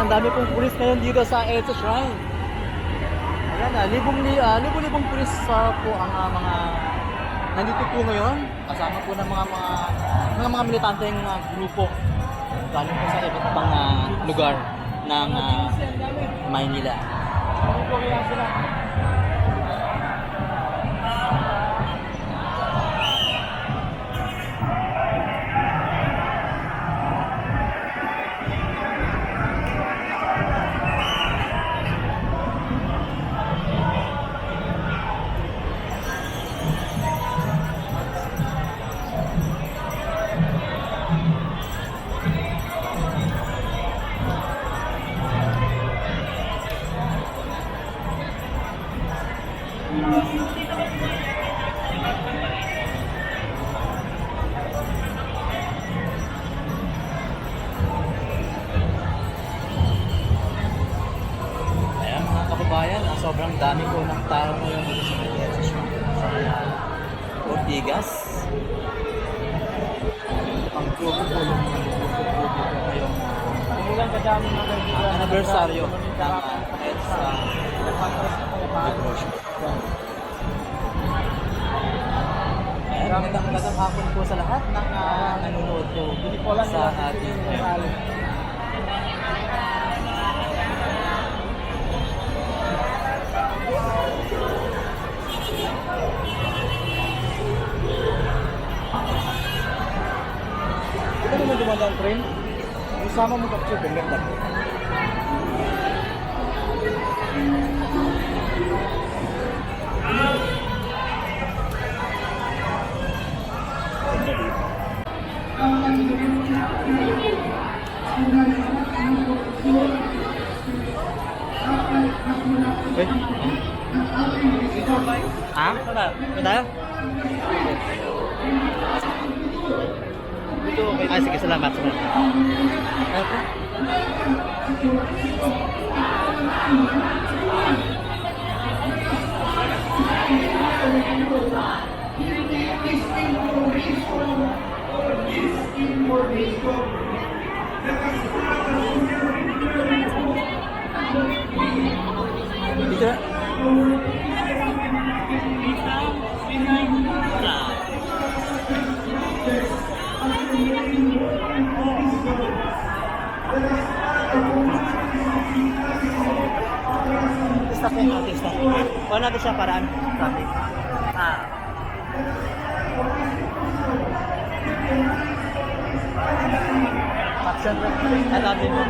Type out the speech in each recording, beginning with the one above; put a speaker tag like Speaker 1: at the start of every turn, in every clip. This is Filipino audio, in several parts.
Speaker 1: Sobrang dami pong pulis ngayon dito sa EDSA Shrine. Ayan, libong-libong pulis po ang mga nandito po ngayon. Kasama po ng mga militanteng grupo galing po sa iba't ibang lugar ng Maynila. Kabayan, sobrang dami po ng tao ngayon dito sa EDSA Ortigas. Ang grupo po yung ngayong anibersaryo ng EDSA Devotion. Magandang hapon po sa lahat ng nanonood po sa ating ito naman dumadang train. Isama mo kapso, benggat lang. Ah? Ano tayo? Ay, sige, salamat. Dito. Stop yan natin, stop. Wala natin siya paraan. Traffic. Action na. At natin mo.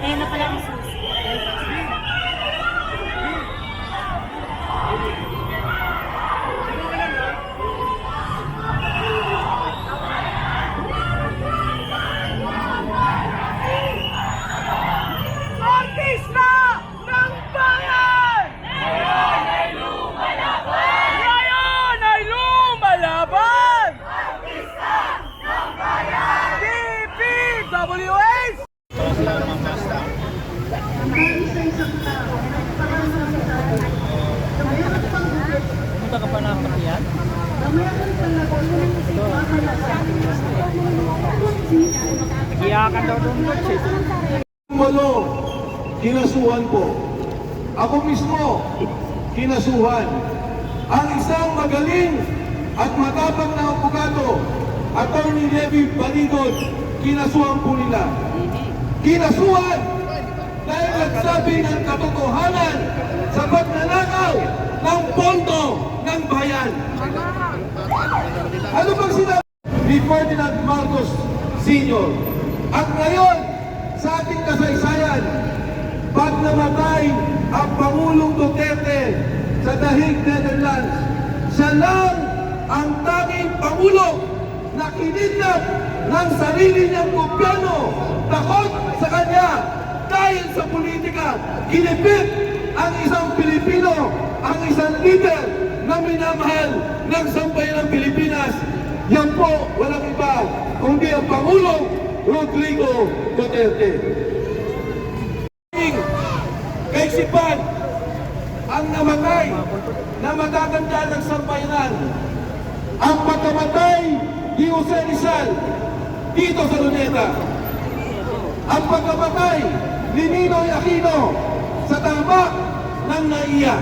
Speaker 2: Ayan na pala ang susi.
Speaker 3: Artista ng bayan! Ngayon ay lumalaban! Ngayon ay lumalaban! Artista
Speaker 2: Gumalo, kinasuhan po. Ako mismo, kinasuhan. Ang isang magaling at matapang na abogado, Attorney Levi Baligon, kinasuhan po nila. Kinasuhan dahil nagsabi ng katotohanan sa pagnanakaw ng pondo ng bayan. Ano bang sinabi ni Ferdinand Marcos Sr.? At ngayon, sa ating kasaysayan, pag namatay ang Pangulong Duterte sa dahig Netherlands, siya lang ang tanging Pangulo na kinidnap ng sarili niyang gobyerno. Takot sa kanya dahil sa politika, kinipit ang isang Pilipino, ang isang leader na minamahal ng sambayan ng Pilipinas. Yan po, walang iba, kundi ang Pangulong Rodrigo Duterte. Kaisipan ang namatay na matatanda ng sambayanan. Ang pagkamatay ni Jose Rizal dito sa Luneta. Ang pagkamatay ni Ninoy Aquino sa tamak ng NAIA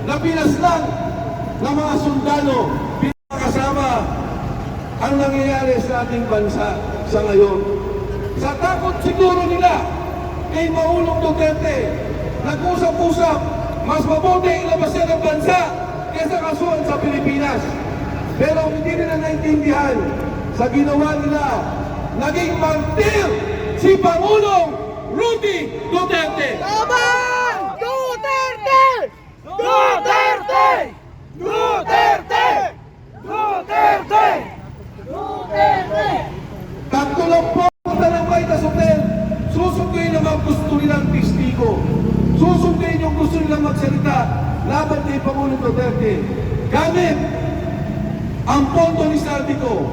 Speaker 2: na pinaslang ng mga sundalo pinakasama ang nangyayari sa ating bansa sa ngayon. Sa takot siguro nila kay Maulong Duterte, nag-usap-usap, mas mabuti ilabas yan ang bansa kaysa kasuhan sa Pilipinas. Pero hindi nila naintindihan sa ginawa nila, naging martir si Pangulong Rudy Duterte.
Speaker 3: Laban! Duterte! Duterte! Duterte! Duterte! Duterte!
Speaker 2: Tatlo lang po ang talangay na hotel. Susundin ang mga gusto nilang testigo. Susundin yung gusto nilang magsalita laban kay Pangulong Duterte. Gamit ang pondo ni Saldico.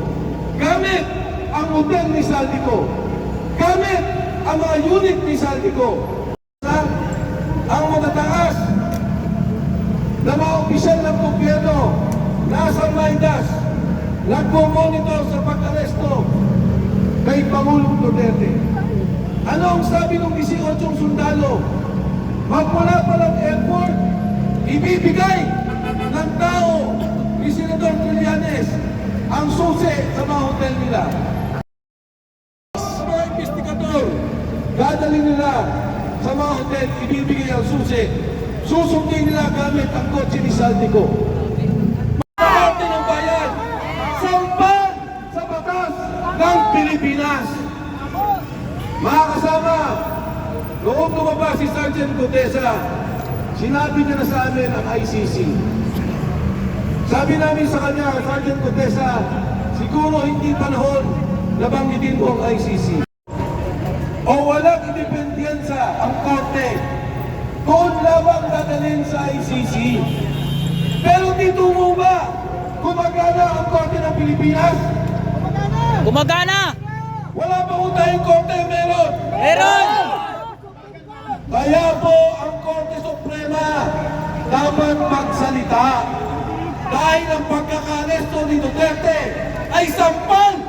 Speaker 2: Gamit ang hotel ni Saldico. Gamit ang mga unit ni Saldico. Ang matataas na mga opisyal ng gobyerno nasa Maidas nagpo-monitor sa pag-aresto kay Pangulong Duterte. Ano ang sabi ng 18 sundalo? Magmula pa ng airport, ibibigay ng tao ni Senador Trillanes ang susi sa mga hotel nila. Sa mga investigador, dadalhin nila sa mga hotel, ibibigay ang susi. Susundin nila gamit ang kotse ni Saldico. Parte ng bayan, sampan sa batas ng Pilipinas. Mga kasama, noong lumabas si Sergeant Gutesa, sinabi niya na sa amin ang ICC. Sabi namin sa kanya, Sergeant Gutesa, siguro hindi panahon na banggitin mo ang ICC. O walang independensa ang korte, doon lamang dadalhin sa ICC. Pero dito mo ba gumagana ang korte ng Pilipinas?
Speaker 1: Gumagana!
Speaker 2: Wala ba ho tayong korte? Meron!
Speaker 1: Meron!
Speaker 2: Kaya po ang Korte Suprema dapat magsalita dahil ang pagkakaresto ni Duterte ay sampal